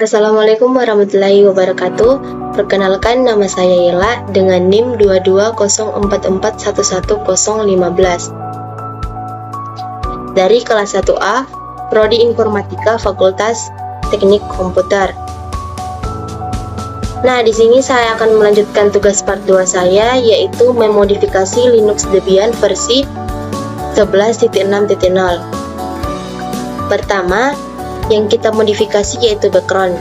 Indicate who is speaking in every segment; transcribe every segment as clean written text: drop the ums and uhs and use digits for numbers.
Speaker 1: Assalamualaikum warahmatullahi wabarakatuh. Perkenalkan, nama saya Yela dengan NIM 2204411015 dari kelas 1A, Prodi Informatika Fakultas Teknik Komputer. Nah, di sini saya akan melanjutkan tugas part 2 saya, yaitu memodifikasi Linux Debian versi 11.6.0. Pertama, yang kita modifikasi yaitu background.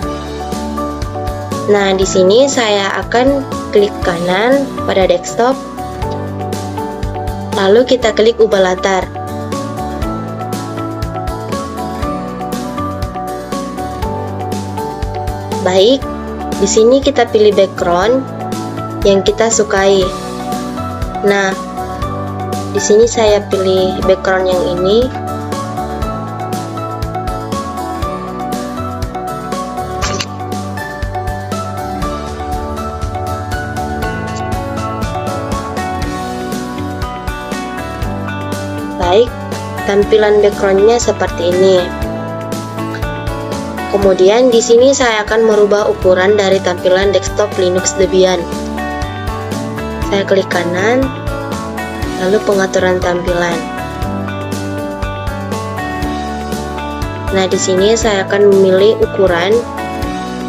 Speaker 1: Nah, di sini saya akan klik kanan pada desktop, lalu kita klik ubah latar. Baik, di sini kita pilih background yang kita sukai. Nah, di sini saya pilih background yang ini. Baik, tampilan backgroundnya seperti ini. Kemudian di sini saya akan merubah ukuran dari tampilan desktop Linux Debian. Saya klik kanan, lalu pengaturan tampilan. Nah, di sini saya akan memilih ukuran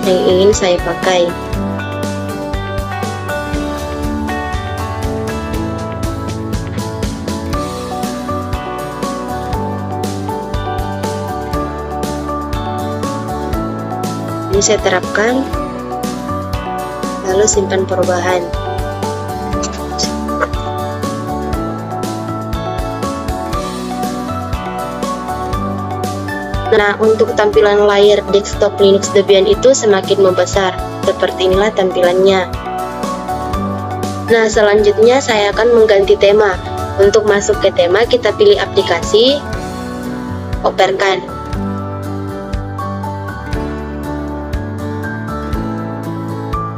Speaker 1: yang ingin saya pakai. Ini saya terapkan, lalu simpan perubahan. Nah, untuk tampilan layar desktop Linux Debian itu semakin membesar. Seperti inilah tampilannya. Nah, selanjutnya saya akan mengganti tema. Untuk masuk ke tema, kita pilih aplikasi, operkan.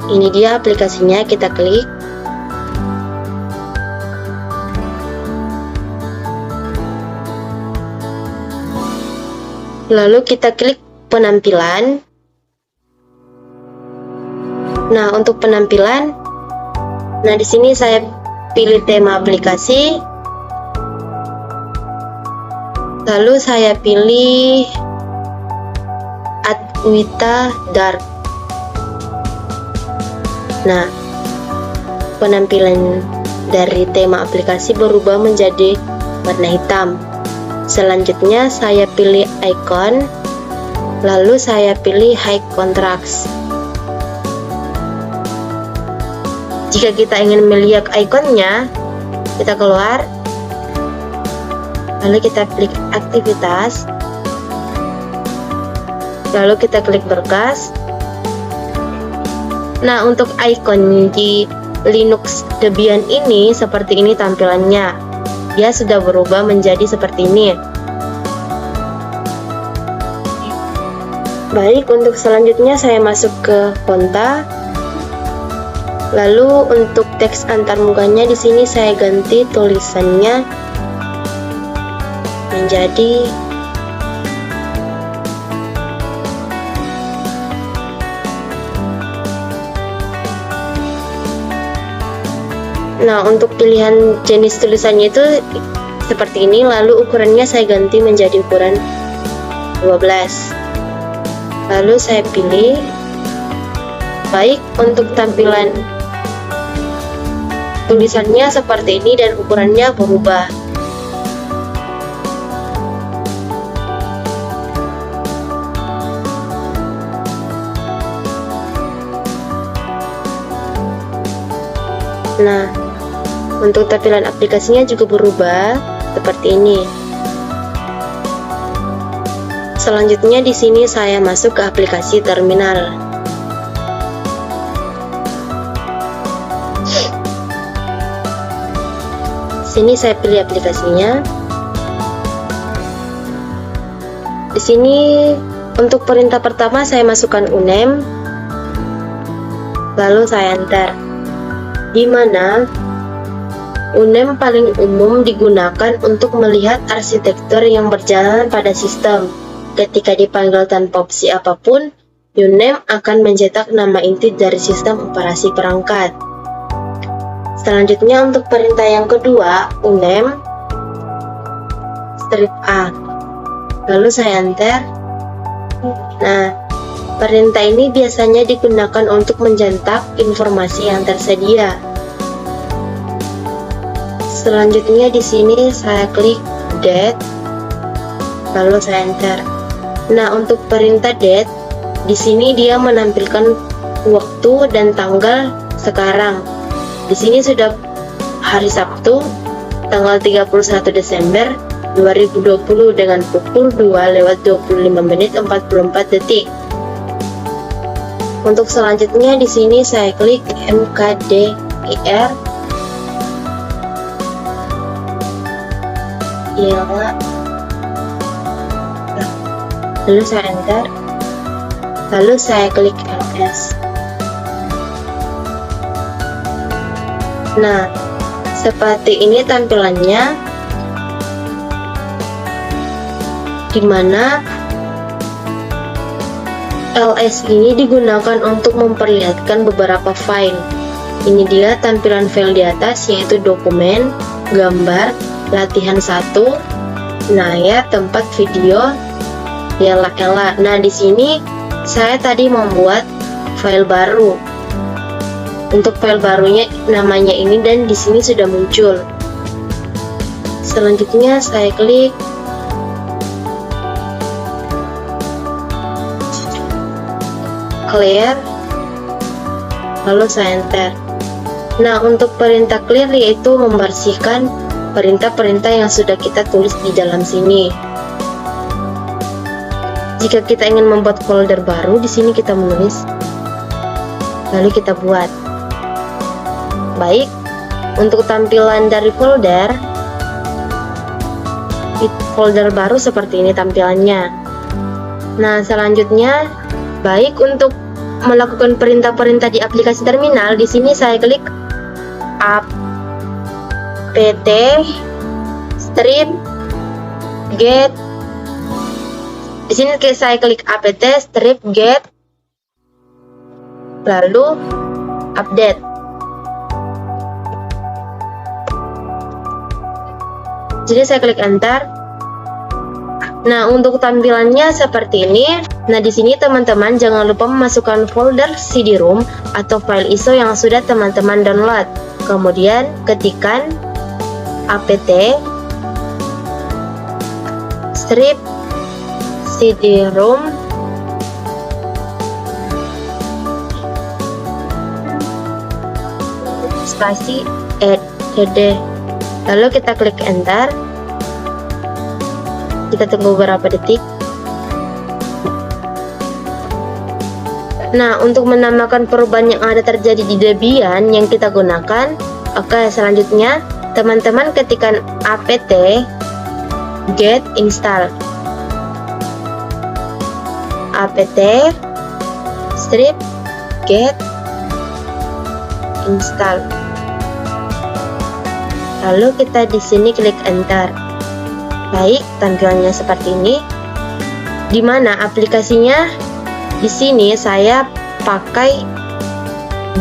Speaker 1: Ini dia aplikasinya, kita klik. Lalu kita klik penampilan. Nah, untuk penampilan, nah di sini saya pilih tema aplikasi. Lalu saya pilih Adwaita Dark. Nah, penampilan dari tema aplikasi berubah menjadi warna hitam. Selanjutnya saya pilih icon, lalu saya pilih high contrast. Jika kita ingin melihat ikonnya, kita keluar, lalu kita klik aktivitas, lalu kita klik berkas. Nah, untuk icon di Linux Debian ini seperti ini tampilannya. Dia sudah berubah menjadi seperti ini. Baik, untuk selanjutnya saya masuk ke fonta. Lalu untuk teks antarmukanya di sini saya ganti tulisannya menjadi Nah, untuk pilihan jenis tulisannya itu seperti ini, lalu ukurannya saya ganti menjadi ukuran 12. Lalu saya pilih. Baik, untuk tampilan tulisannya seperti ini dan ukurannya berubah. Nah, untuk tampilan aplikasinya juga berubah seperti ini. Selanjutnya di sini saya masuk ke aplikasi terminal. Sini saya pilih aplikasinya. Di sini untuk perintah pertama saya masukkan unem, lalu saya enter. Di mana unem paling umum digunakan untuk melihat arsitektur yang berjalan pada sistem. Ketika dipanggil tanpa opsi apapun, Uname akan mencetak nama inti dari sistem operasi perangkat. Selanjutnya untuk perintah yang kedua, uname strip A. Lalu saya enter. Nah, perintah ini biasanya digunakan untuk mencetak informasi yang tersedia. Selanjutnya di sini saya klik date, lalu saya enter. Nah, untuk perintah date, di sini dia menampilkan waktu dan tanggal sekarang. Di sini sudah hari Sabtu, tanggal 31 Desember 2020 dengan pukul 2:25:44. Untuk selanjutnya di sini saya klik mkdir. Lalu saya enter, lalu saya klik ls. Nah, seperti ini tampilannya, dimana ls ini digunakan untuk memperlihatkan beberapa file. Ini dia tampilan file di atas, yaitu dokumen, gambar, latihan 1, ya, tempat video, ela. Nah, di sini saya tadi membuat file baru. Untuk file barunya namanya ini, dan di sini sudah muncul. Selanjutnya saya klik clear, lalu saya enter. Nah, untuk perintah clear yaitu membersihkan perintah-perintah yang sudah kita tulis di dalam sini. Jika kita ingin membuat folder baru, di sini kita menulis, lalu kita buat. Baik, untuk tampilan dari folder baru seperti ini tampilannya. Nah, selanjutnya, baik untuk melakukan perintah-perintah di aplikasi terminal, di sini saya klik apt strip get. Di sini saya klik apt strip get, lalu update. Jadi saya klik enter. Nah, untuk tampilannya seperti ini. Nah, di sini teman-teman jangan lupa memasukkan folder CD-ROM atau file ISO yang sudah teman-teman download. Kemudian ketikkan apt strip CD-ROM spasi add. Lalu kita klik enter. Kita tunggu beberapa detik. Nah, untuk menambahkan perubahan yang ada terjadi di Debian yang kita gunakan, oke, selanjutnya teman-teman ketikkan apt get install. Apt strip get install. Lalu kita di sini klik enter. Baik, tampilannya seperti ini. Di mana aplikasinya? Di sini saya pakai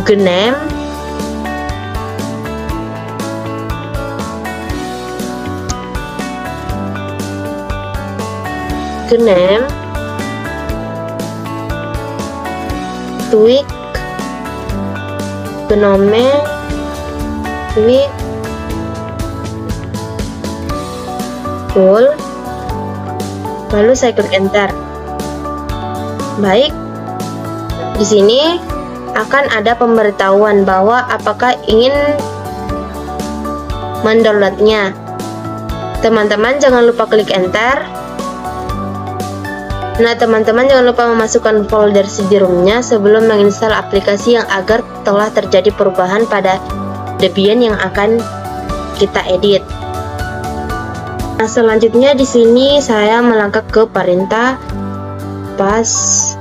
Speaker 1: GNOME. Tweak, GNOME Tweak full, lalu saya klik enter. Baik, di sini akan ada pemberitahuan bahwa apakah ingin mendownloadnya. Teman-teman jangan lupa klik enter. Nah, teman-teman jangan lupa memasukkan folder CD-ROM-nya sebelum menginstal aplikasi yang agar telah terjadi perubahan pada Debian yang akan kita edit. Nah, selanjutnya di sini saya melangkah ke perintah passwd.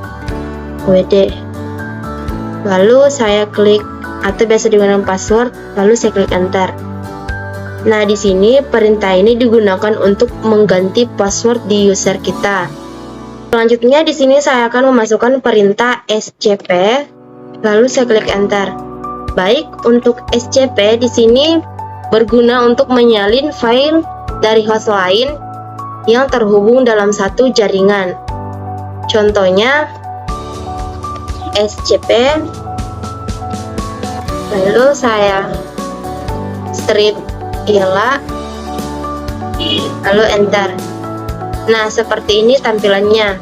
Speaker 1: Lalu saya klik atau biasa digunakan password, lalu saya klik enter. Nah, di sini perintah ini digunakan untuk mengganti password di user kita. Selanjutnya di sini saya akan memasukkan perintah scp, lalu saya klik enter. Baik, untuk scp di sini berguna untuk menyalin file dari host lain yang terhubung dalam satu jaringan. Contohnya scp, lalu saya strip Ella, lalu enter. Nah, seperti ini tampilannya.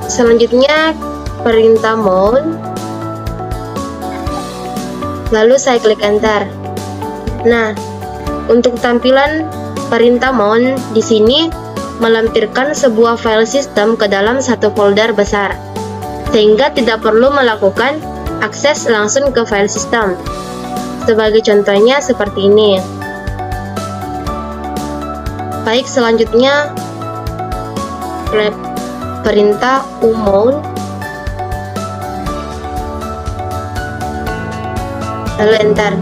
Speaker 1: Selanjutnya perintah mount, lalu saya klik enter. Nah, untuk tampilan perintah mount di sini melampirkan sebuah file sistem ke dalam satu folder besar, sehingga tidak perlu melakukan akses langsung ke file sistem. Sebagai contohnya seperti ini. Baik, selanjutnya perintah umount, lalu enter.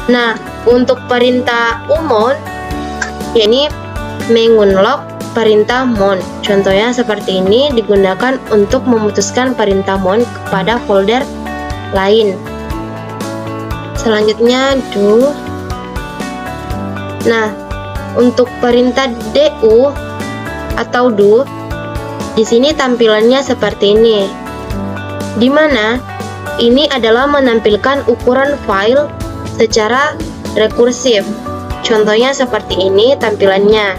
Speaker 1: Nah, untuk perintah umount, yakni mengunlock perintah mount. Contohnya seperti ini, digunakan untuk memutuskan perintah mount kepada folder lain. Selanjutnya do. Nah, untuk perintah do atau do, di sini tampilannya seperti ini, di mana ini adalah menampilkan ukuran file secara rekursif. Contohnya seperti ini tampilannya.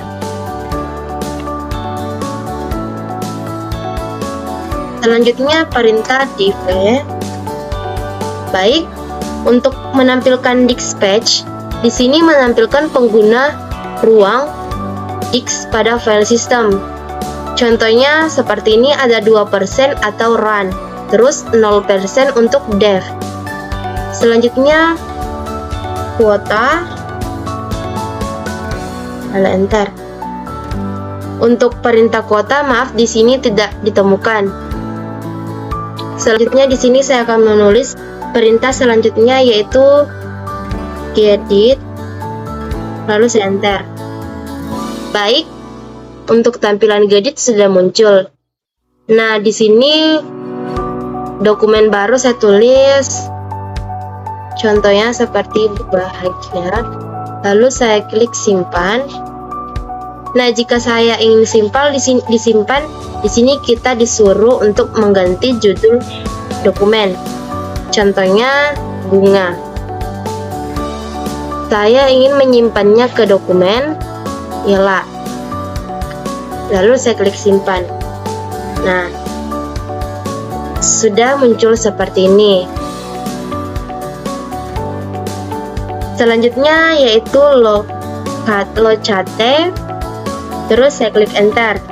Speaker 1: Selanjutnya perintah div. Baik, untuk menampilkan dispatch, di sini menampilkan pengguna ruang X pada file system. Contohnya seperti ini, ada 2% atau run, terus 0% untuk dev. Selanjutnya kuota, lalu enter. Untuk perintah kuota, maaf, di sini tidak ditemukan. Selanjutnya di sini saya akan menulis perintah selanjutnya, yaitu gedit, lalu saya enter. Baik, untuk tampilan gedit sudah muncul. Nah, di sini dokumen baru saya tulis, contohnya seperti bahagia, lalu saya klik simpan. Nah, jika saya ingin disimpan, di sini kita disuruh untuk mengganti judul dokumen. Contohnya bunga. Saya ingin menyimpannya ke dokumen Ella. Lalu saya klik simpan. Nah, sudah muncul seperti ini. Selanjutnya yaitu locate. Terus saya klik enter.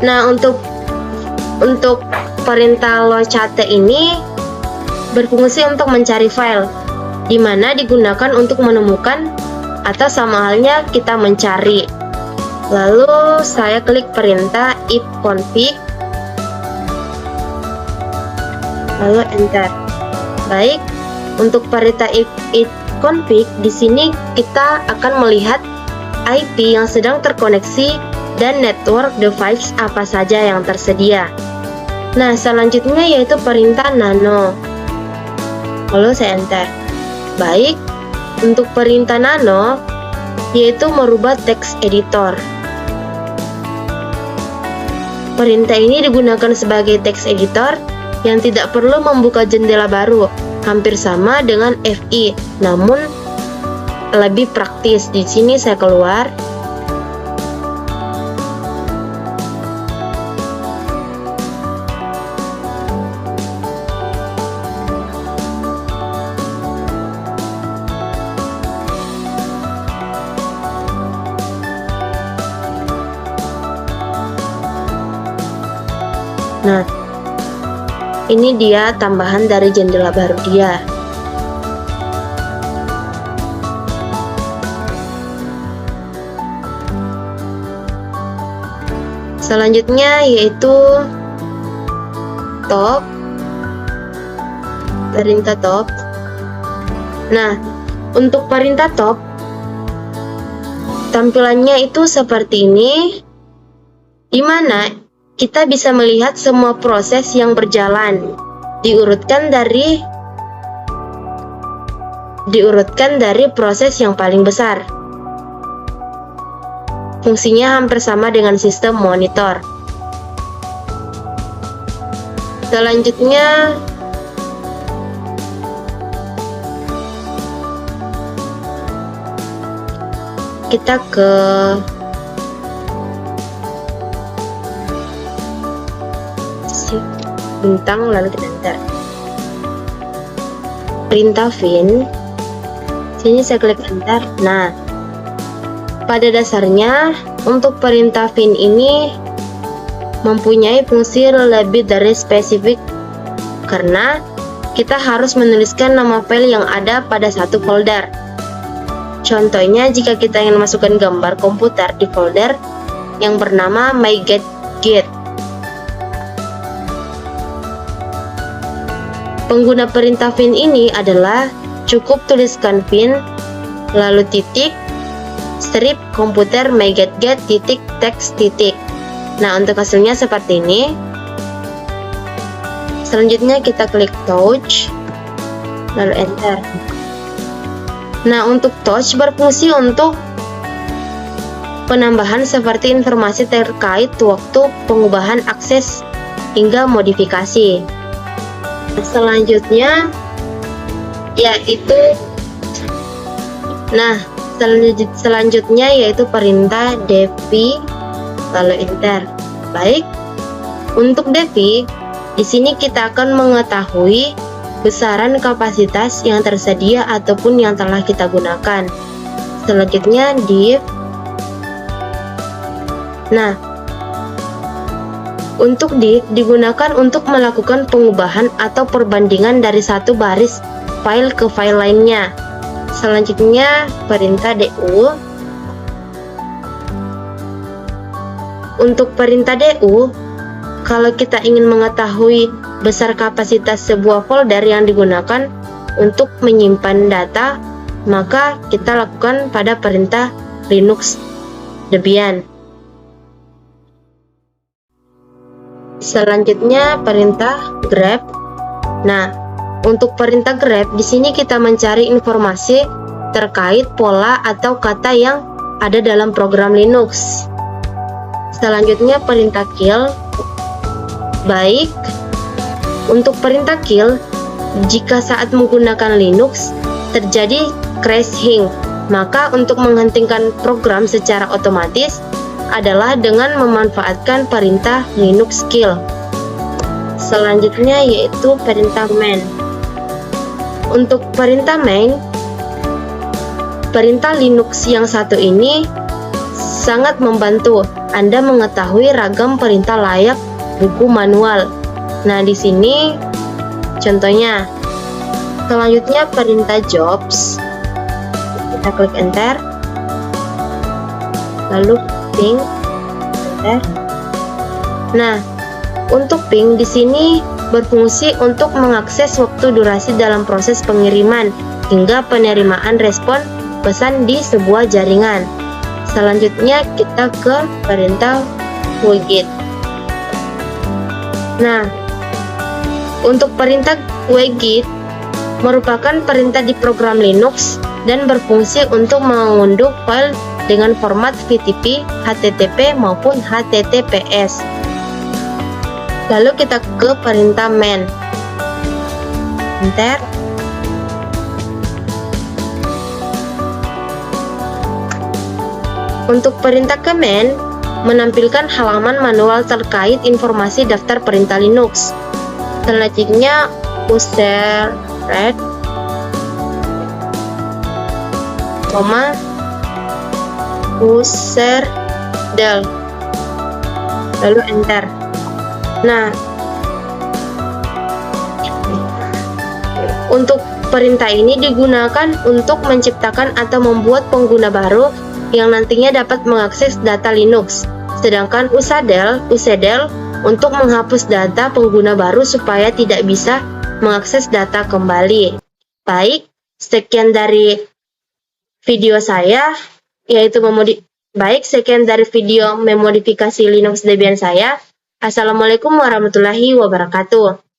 Speaker 1: Nah, untuk perintah locate ini berfungsi untuk mencari file, di mana digunakan untuk menemukan atau sama halnya kita mencari. Lalu saya klik perintah ifconfig, lalu enter. Baik, untuk perintah ifconfig di sini kita akan melihat IP yang sedang terkoneksi dan network device apa saja yang tersedia. Nah, selanjutnya yaitu perintah nano. Lalu saya enter. Baik, untuk perintah nano yaitu merubah text editor. Perintah ini digunakan sebagai text editor yang tidak perlu membuka jendela baru, hampir sama dengan FI, namun lebih praktis. Di sini saya keluar. Nah, ini dia tambahan dari jendela baru dia. Selanjutnya yaitu top, perintah top. Nah, untuk perintah top Tampilannya itu seperti ini, di mana kita bisa melihat semua proses yang berjalan, diurutkan dari proses yang paling besar. Fungsinya hampir sama dengan sistem monitor. Selanjutnya, kita ke bintang, lalu kita enter. Perintah fin. Sini saya klik enter. Nah, pada dasarnya untuk perintah fin ini mempunyai fungsi lebih dari spesifik karena kita harus menuliskan nama file yang ada pada satu folder. Contohnya, jika kita ingin masukkan gambar komputer di folder yang bernama myGetGit. Pengguna perintah fin ini adalah cukup tuliskan fin, lalu titik, strip komputer myGetGit titik text titik. Nah, untuk hasilnya seperti ini. Selanjutnya kita klik touch, lalu enter. Nah, untuk touch berfungsi untuk penambahan seperti informasi terkait waktu pengubahan akses hingga modifikasi. Selanjutnya yaitu perintah defi, lalu enter. Baik, untuk defi di sini kita akan mengetahui besaran kapasitas yang tersedia ataupun yang telah kita gunakan. Selanjutnya div. Nah, untuk div digunakan untuk melakukan pengubahan atau perbandingan dari satu baris file ke file lainnya. Selanjutnya perintah du. Untuk perintah du, kalau kita ingin mengetahui besar kapasitas sebuah folder yang digunakan untuk menyimpan data, maka kita lakukan pada perintah Linux Debian. Selanjutnya perintah grep. Nah, untuk perintah grep di sini kita mencari informasi terkait pola atau kata yang ada dalam program Linux. Selanjutnya perintah kill. Baik, untuk perintah kill, jika saat menggunakan Linux terjadi crashing, maka untuk menghentikan program secara otomatis adalah dengan memanfaatkan perintah Linux kill. Selanjutnya yaitu perintah man. Untuk perintah man, perintah Linux yang satu ini sangat membantu Anda mengetahui ragam perintah layak buku manual. Nah, di sini contohnya. Selanjutnya perintah jobs. Kita klik enter. Lalu ping, enter. Nah, untuk ping di sini berfungsi untuk mengakses waktu durasi dalam proses pengiriman hingga penerimaan respon pesan di sebuah jaringan. Selanjutnya kita ke perintah wget. Nah, untuk perintah wget merupakan perintah di program Linux dan berfungsi untuk mengunduh file dengan format FTP, HTTP maupun HTTPS. Lalu kita ke perintah man. Enter. Untuk perintah command menampilkan halaman manual terkait informasi daftar perintah Linux. Selanjutnya user red, user del, lalu enter. Nah, untuk perintah ini digunakan untuk menciptakan atau membuat pengguna baru yang nantinya dapat mengakses data Linux. Sedangkan usedel untuk menghapus data pengguna baru supaya tidak bisa mengakses data kembali. Baik, sekian dari video saya. yaitu Baik, sekian dari video memodifikasi Linux Debian saya. Assalamualaikum warahmatullahi wabarakatuh.